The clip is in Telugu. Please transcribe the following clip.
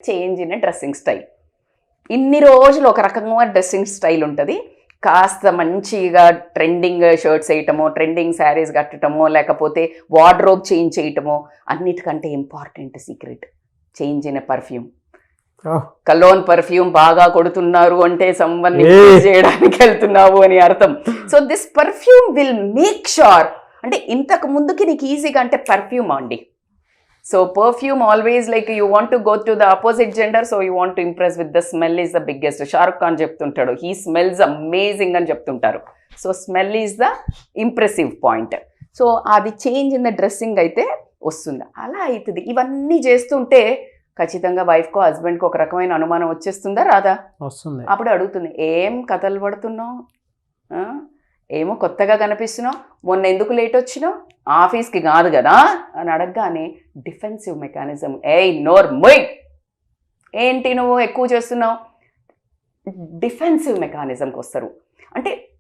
Change in dressing style. ఇన్ని రోజులు ఒక రకంగా డ్రెస్సింగ్ స్టైల్ ఉంటుంది, కాస్త మంచిగా ట్రెండింగ్ షర్ట్స్ వేయటమో, ట్రెండింగ్ శారీస్ కట్టడమో, లేకపోతే వార్డ్రోబ్ చేంజ్ చేయటమో. అన్నిటికంటే important secret change in perfume. Cologne perfume బాగా కొడుతున్నారు అంటే సమ్వన్ చేయడానికి వెళ్తున్నావు అని అర్థం. So this perfume will make sure, అంటే ఇంతకు ముందుకి నీకు ఈజీగా అంటే పర్ఫ్యూమ్ అండి. So perfume always like you want to go to the opposite gender, so you want to impress with the smell is the biggest. Shahrukh Khan చెప్తుంటాడు హీ స్మెల్స్ అమేజింగ్ అని చెప్తుంటారు. So smell is the impressive point. So అది చేంజ్ ఇన్ ద డ్రెస్సింగ్ అయితే వస్తుంది, అలా అవుతుంది. ఇవన్నీ చేస్తుంటే ఖచ్చితంగా వైఫ్కో హస్బెండ్కో ఒక రకమైన అనుమానం వచ్చేస్తుందా రాదా? వస్తుంది. అప్పుడు అడుగుతుంది, ఏం కథలు పడుతున్నావు, ఏమో కొత్తగా కనిపిస్తున్నావు, మొన్న ఎందుకు లేట్ వచ్చినావు, ఆఫీస్కి కాదు కదా అని అడగగానే డిఫెన్సివ్ మెకానిజం, ఏయ్ నోర్ మొయ్, ఏంటి నువ్వు ఎక్కువ చేస్తున్నావు, డిఫెన్సివ్ మెకానిజంకి వస్తారు. అంటే